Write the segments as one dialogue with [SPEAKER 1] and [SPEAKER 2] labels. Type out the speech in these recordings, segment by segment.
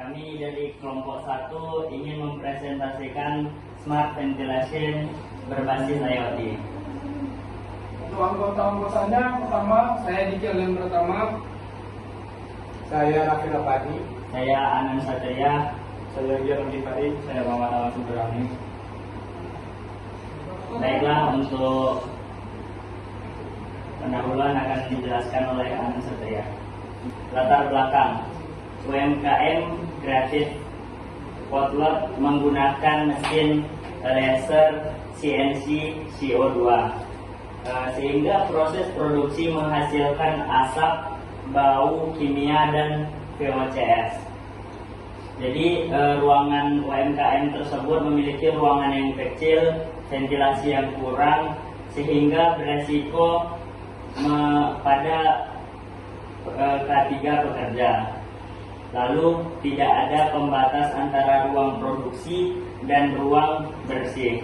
[SPEAKER 1] Kami dari kelompok 1 ingin mempresentasikan Smart Ventilation berbasis IoT.
[SPEAKER 2] Untuk anggota-anggotanya, pertama saya Diki yang pertama,
[SPEAKER 3] Saya Raffi Rapadi.
[SPEAKER 1] Saya Anand Satria.
[SPEAKER 3] Saya Gilang Gifari.
[SPEAKER 1] Saya Muhammad Awan Subrani. Baiklah, untuk pendahuluan akan dijelaskan oleh Anand Satria. Latar belakang UMKM Kreatif Potlot menggunakan mesin laser CNC CO2 sehingga proses produksi menghasilkan asap, bau kimia, dan VOCs. Jadi ruangan UMKM tersebut memiliki ruangan yang kecil, ventilasi yang kurang, sehingga beresiko pada K3 pekerja. Lalu tidak ada pembatas antara ruang produksi dan ruang bersih,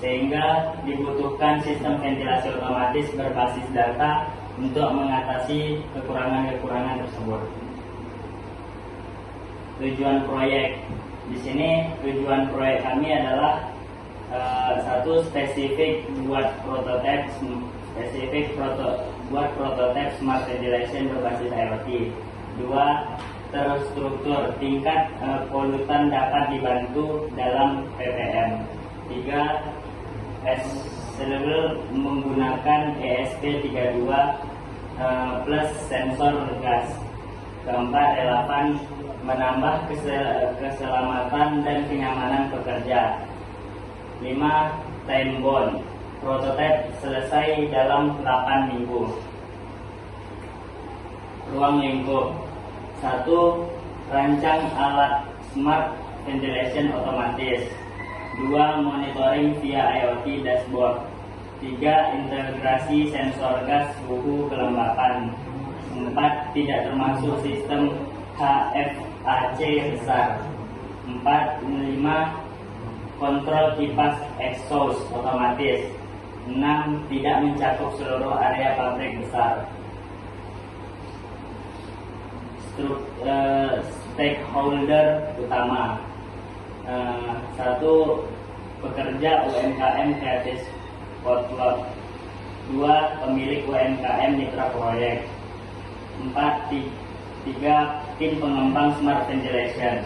[SPEAKER 1] sehingga dibutuhkan sistem ventilasi otomatis berbasis data untuk mengatasi kekurangan-kekurangan tersebut. Tujuan proyek di sini, tujuan proyek kami adalah satu, spesifik buat prototipe smart ventilation berbasis IoT. 2, terstruktur, tingkat polutan dapat dibantu dalam PPM. 3, scalable, menggunakan ESP32 plus sensor gas. 4, relevan, menambah keselamatan dan kenyamanan pekerja. 5, time bound, prototipe selesai dalam 8 minggu. Ruang lingkup. 1, rancang alat smart ventilation otomatis. 2, monitoring via IoT dashboard. 3, integrasi sensor gas suhu kelembapan. 4, tidak termasuk sistem HFAC besar. 5, kontrol kipas exhaust otomatis. 6, tidak mencakup seluruh area pabrik besar. Stakeholder utama. 1, pekerja UMKM Kreatif Potlot. 2, pemilik UMKM mitra proyek. 4, 3, tim pengembang smart ventilation.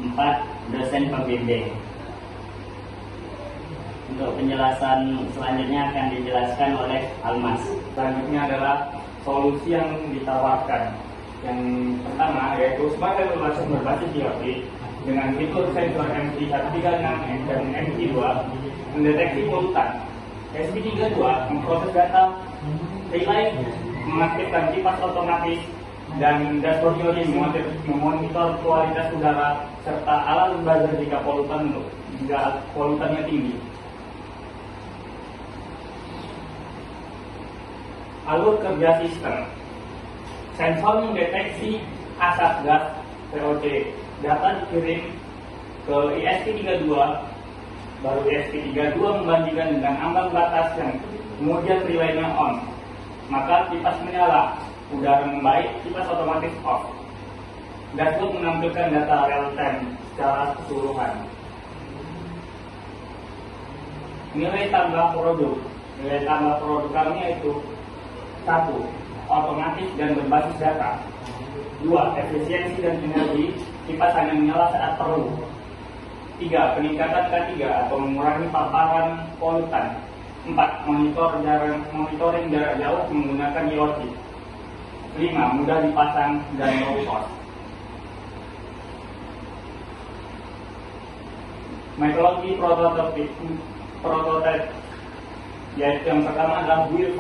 [SPEAKER 1] 4, dosen pembimbing. Untuk penjelasan selanjutnya akan dijelaskan oleh Almas.
[SPEAKER 3] Selanjutnya adalah solusi yang ditawarkan. Yang pertama yaitu smart ventilation berbasis IoT dengan fitur sensor MT136 dan MT2 mendeteksi polutan. SP32 memproses data relay, mengaktifkan kipas otomatis, dan dashboard IoT memonitor kualitas udara serta alarm buzzer jika polutannya tinggi. Alur kerja sistem. Sensor mendeteksi asap gas VOC. Data dikirim ke ESP32, baru ESP32 membandingkan dengan ambang batas yang kemudian relay-nya on. Maka kipas menyala, udara membaik, kipas otomatis off. Dashboard menampilkan data real time secara keseluruhan. Nilai tambah produk. Nilai tambah produk kami yaitu 1, otomatis dan berbasis data. 2, efisiensi dan energi, kipas hanya menyala saat perlu. 3, peningkatan K3 atau mengurangi paparan polutan. 4, monitoring jarak jauh menggunakan IoT. 5, mudah dipasang dan low cost. Metodologi prototipe yaitu yang pertama adalah build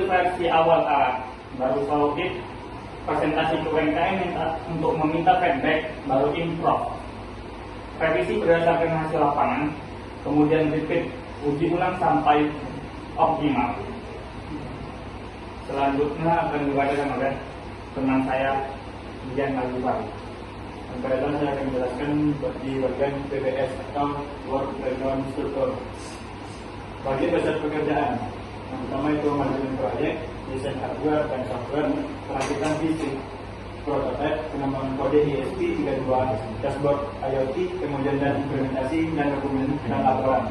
[SPEAKER 3] versi awal alat, baru solid, presentasi ke UMKM untuk meminta feedback, baru improve. Revisi berdasarkan hasil lapangan, kemudian repeat, uji ulang sampai optimal. Selanjutnya akan dibacakan oleh teman saya, Dian Al-Bari.
[SPEAKER 2] Sekarang saya akan menjelaskan di bagian PBS atau Work Breakdown Struktur. Bagian dasar pekerjaan. Yang pertama itu manajemen proyek, desain hardware dan software, perakitan fisik, prototipe, pengembangan kode ESP32, dashboard IoT, kemudian dan implementasi dan dokumen dan laporan.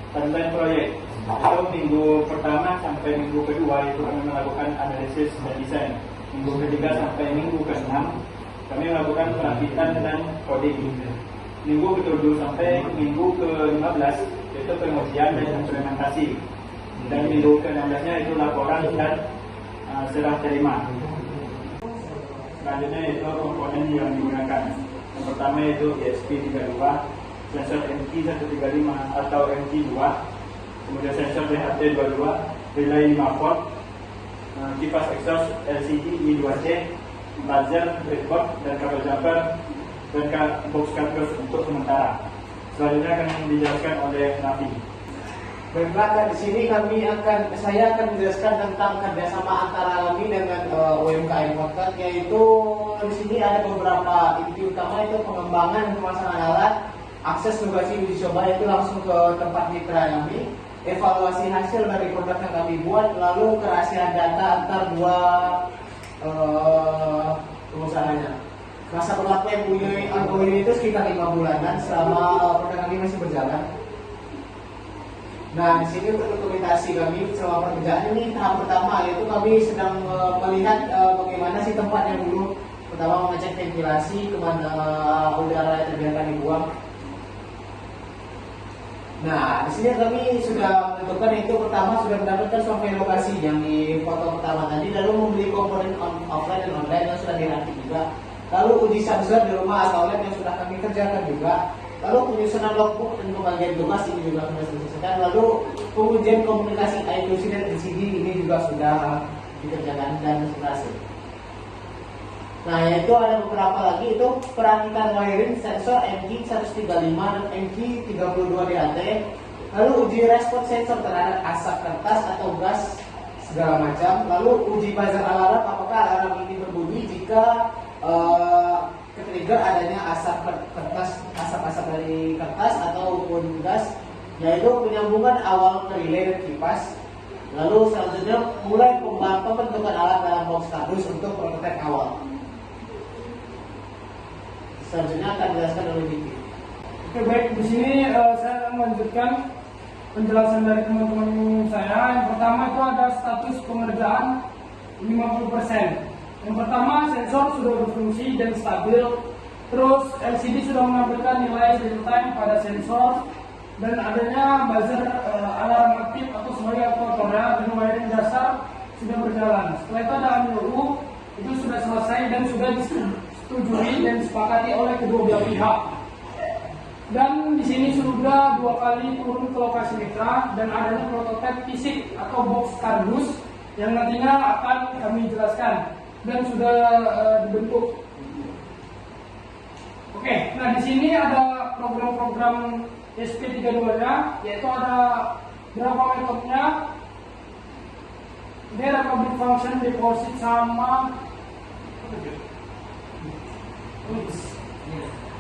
[SPEAKER 2] Timeline proyek itu minggu pertama sampai minggu kedua itu kami melakukan analisis dan desain. Minggu ketiga sampai minggu ke-6 kami melakukan perakitan dan coding. Minggu ke-7 sampai minggu ke-15 itu pengujian dan implementasi. Dan minggu ke-16-nya itu laporan dan serah terima. Selanjutnya itu komponen yang digunakan. Yang pertama itu ESP32, sensor MT135 atau MT2, kemudian sensor DHT22, relay 5 volt, kipas exhaust LCD I2C, buzzer, breadboard, dan kabel jumper, dan box cartridge untuk sementara. Selanjutnya akan dijelaskan oleh Nafi.
[SPEAKER 4] Baiklah, di sini saya akan menjelaskan tentang kerjasama antara kami dengan UMKM Podcast, yaitu di sini ada beberapa inti utama, itu pengembangan pemasangan alat, akses lokasi uji coba itu langsung ke tempat mitra kami, evaluasi hasil dari produk yang kami buat, lalu kerahasiaan data antar dua pengusahanya. Masa berlaku yang punya algoritma itu sekitar 5 bulanan selama produk kami masih berjalan. Nah, di sini untuk dokumentasi kami selama pekerjaan ini tahap pertama, yaitu kami sedang melihat bagaimana sih tempatnya dulu. Pertama mengecek ventilasi, kemana udara yang terbiarkan dibuang. Nah, di sini kami sudah menentukan, itu pertama sudah mendapatkan sampai lokasi yang di foto pertama tadi, lalu membeli komponen offline dan online yang sudah dirakit juga. Lalu uji sensor di rumah atau lab yang sudah kami kerjakan juga. Lalu penyusunan logbook dan pembagian tugas ini juga sudah selesai. Lalu pengujian komunikasi I2C dan LCD ini juga sudah dikerjakan dan berhasil. Nah, itu ada beberapa lagi, itu perakitan wiring sensor MG135 dan MG32 DHT. Lalu uji respon sensor terhadap asap kertas atau gas segala macam. Lalu uji buzzer alarm, apakah alarm ini berbunyi jika ketrigger adanya asap dari kertas ataupun gas, yaitu penyambungan awal ke relay dan kipas. Lalu selanjutnya mulai pembentukan alat dalam box kardus untuk prototipe awal. Selanjutnya akan dijelaskan oleh Diki.
[SPEAKER 5] Oke, baik, di sini saya akan melanjutkan penjelasan dari teman-teman saya. Yang pertama itu ada status pengerjaan 50%. Yang pertama, sensor sudah berfungsi dan stabil. Terus LCD sudah menampilkan nilai real time pada sensor, dan adanya buzzer alarm aktif atau sebagai autokornya, dan wiring dasar sudah berjalan. Setelah itu ada MOU, itu sudah selesai dan sudah disetujui dan disepakati oleh kedua belah pihak. Dan di sini sudah 2 kali turun ke lokasi mitra, dan adanya prototipe fisik atau box kardus yang nantinya akan kami jelaskan dan sudah dibentuk. Oke, nah di sini ada program-program SP32-nya, yaitu ada berapa metodenya. Ini ada public function, deposit, sama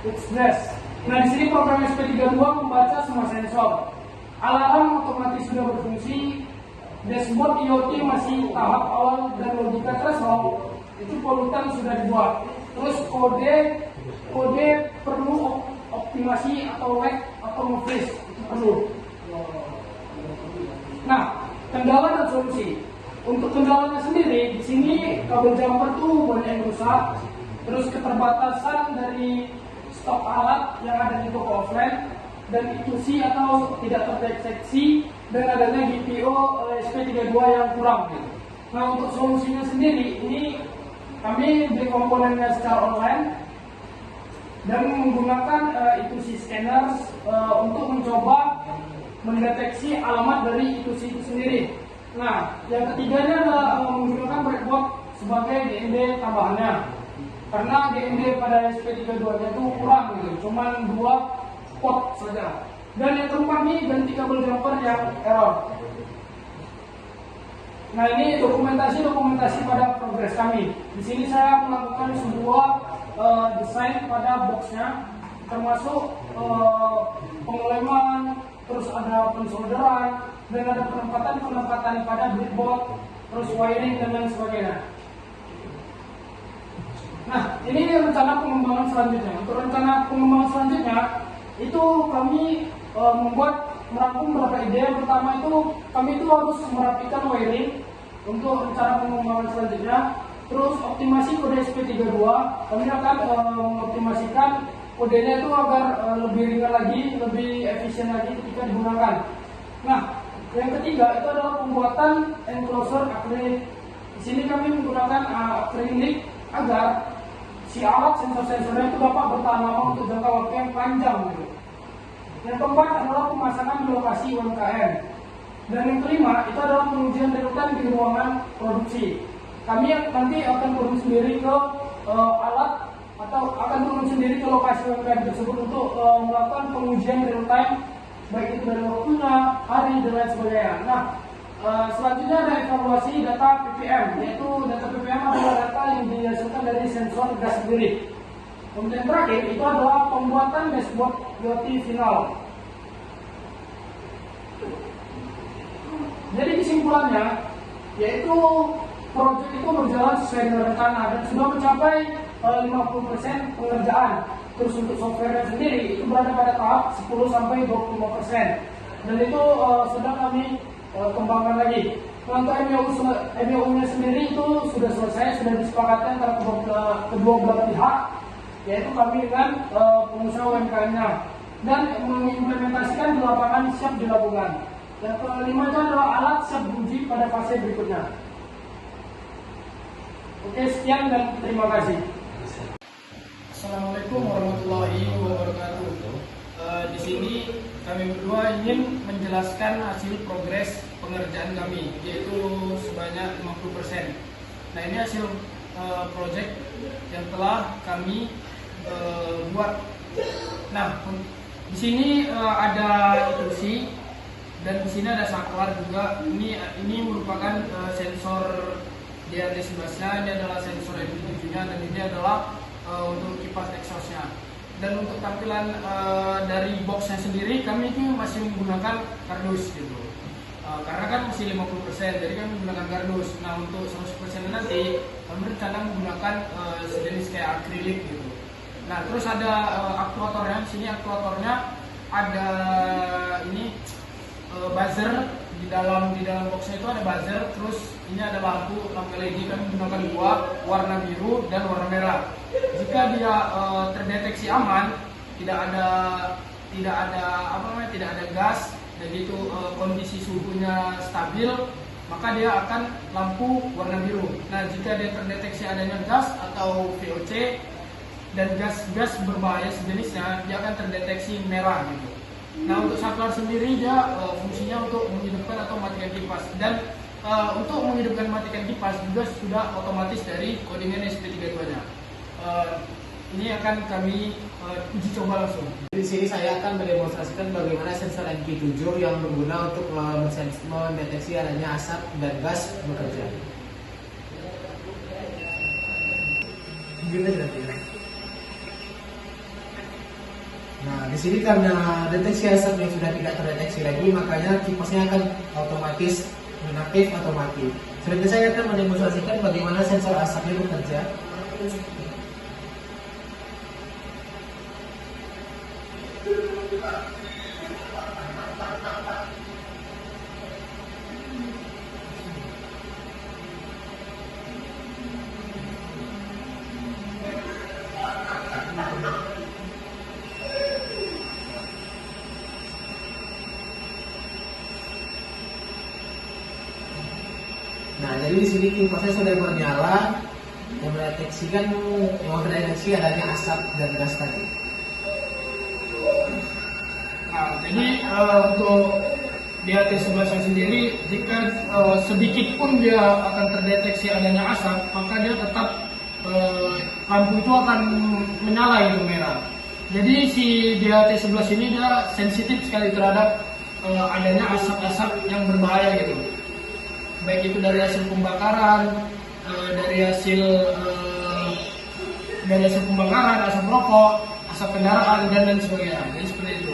[SPEAKER 5] Express. Nah, di sini program SP32 membaca semua sensor. Alarm otomatis sudah berfungsi. Dashboard IoT masih tahap awal, dan logika threshold itu polutan sudah dibuat. Terus kode perlu optimasi atau lag atau nge-freeze, itu perlu. Nah, kendala dan solusi. Untuk kendalanya sendiri, di sini kabel jumper tuh banyak yang rusak. Terus keterbatasan dari stok alat yang ada di toko offline, dan ETC atau tidak terdeteksi, dan adanya GPO SP32 yang kurang. Nah, untuk solusinya sendiri, ini kami beli komponennya secara online dan menggunakan ETC scanner untuk mencoba mendeteksi alamat dari ETC itu sendiri. Nah, yang ketiganya adalah menggunakan breadboard sebagai GND tambahannya, karena GND pada SP32-nya itu kurang gitu, cuman 2 pot saja. Dan yang keempat nih, ganti kabel jumper yang error. Nah, ini dokumentasi pada progres kami. Di sini saya melakukan sebuah desain pada boxnya, termasuk pengeleman, terus ada pensolderan, dan ada penempatan pada breadboard, terus wiring dan lain sebagainya. Nah, ini rencana pengembangan selanjutnya. Untuk rencana pengembangan selanjutnya, itu kami merangkum beberapa ide. Yang pertama itu, kami itu harus merapikan wiring untuk rencana pengembangan selanjutnya. Terus optimasi kode SP32, kami akan mengoptimasikan kodenya itu agar lebih ringan lagi, lebih efisien lagi ketika digunakan. Nah, yang ketiga itu adalah pembuatan enclosure akrilik. Di sini kami menggunakan akrilik agar si alat sensor-sensornya itu dapat bertahan lama untuk jangka waktu yang panjang gitu. Yang keempat adalah pemasangan di lokasi UMKM. Dan yang kelima itu adalah pengujian real time di ruangan produksi. Kami nanti akan turun sendiri ke alat atau akan turun sendiri ke lokasi UMKM tersebut untuk melakukan pengujian real time, baik itu dari waktunya, hari dan lain sebagainya. Nah, selanjutnya ada evaluasi data ppm, yaitu data ppm adalah data yang dihasilkan dari sensor gas sendiri. Kemudian terakhir itu adalah pembuatan dashboard IoT final. Jadi kesimpulannya, yaitu proyek itu berjalan sesuai dengan rencana dan sudah mencapai 50% pengerjaan. Terus untuk software sendiri itu berada pada tahap 10-25%, dan itu sedang kami kembangkan lagi. Untuk MOU-nya sendiri itu sudah selesai, sudah disepakati antara kedua belah pihak, yaitu kami dengan pengusaha UMKM-nya, dan mengimplementasikan di lapangan siap dilakukan. Yang kelima adalah alat siap diuji pada fase berikutnya. Oke, sekian dan terima kasih. Assalamualaikum warahmatullahi wabarakatuh. Di sini kami berdua ingin menjelaskan hasil progres pengerjaan kami, yaitu sebanyak 50%. Nah, ini hasil proyek yang telah kami buat. Nah, di sini ada instruksi dan di sini ada saklar juga. Ini merupakan sensor DAT11-nya, ini adalah sensor MP7-nya, dan ini adalah untuk kipas exhaust-nya. Dan untuk tampilan dari box-nya sendiri, kami itu masih menggunakan kardus gitu. Karena kan masih 50%, jadi kami menggunakan kardus. Nah, untuk 100% nanti kami berencana menggunakan sejenis kayak akrilik gitu. Nah, terus ada aktuatornya. Di sini aktuatornya ada ini buzzer di dalam boxnya itu ada buzzer. Terus ini ada lampu LED. Kami menggunakan dua, warna biru dan warna merah. Jika dia terdeteksi aman, tidak ada gas, dan itu kondisi suhunya stabil, maka dia akan lampu warna biru. Nah, jika dia terdeteksi adanya gas atau VOC dan gas berbahaya sejenisnya, dia akan terdeteksi merah gitu. Nah, untuk saklar sendiri dia fungsinya untuk menghidupkan atau matikan kipas, dan untuk menghidupkan matikan kipas juga sudah otomatis dari codingan SP32-nya. Ini akan kami uji coba langsung.
[SPEAKER 4] Di sini saya akan mendemonstrasikan bagaimana sensor MP7 yang berguna untuk mendeteksi adanya asap dan gas bekerja. Nah, di sini karena deteksi asap yang sudah tidak terdeteksi lagi, makanya kipasnya akan otomatis nonaktif atau mati. Selanjutnya saya akan mendemonstrasikan bagaimana sensor asapnya bekerja. Nah, jadi di sini kipasnya sudah bernyala, yang mendeteksi adanya asap dan gas tadi.
[SPEAKER 5] Nah, jadi untuk DAT11 sendiri, jika sedikit pun dia akan terdeteksi adanya asap, maka dia tetap lampu itu akan menyala itu merah. Jadi si DAT11 ini dia sensitif sekali terhadap adanya asap-asap yang berbahaya gitu. Baik itu dari hasil pembakaran, dari hasil pembakaran, asap rokok, asap kendaraan dan lain sebagainya. Jadi seperti itu.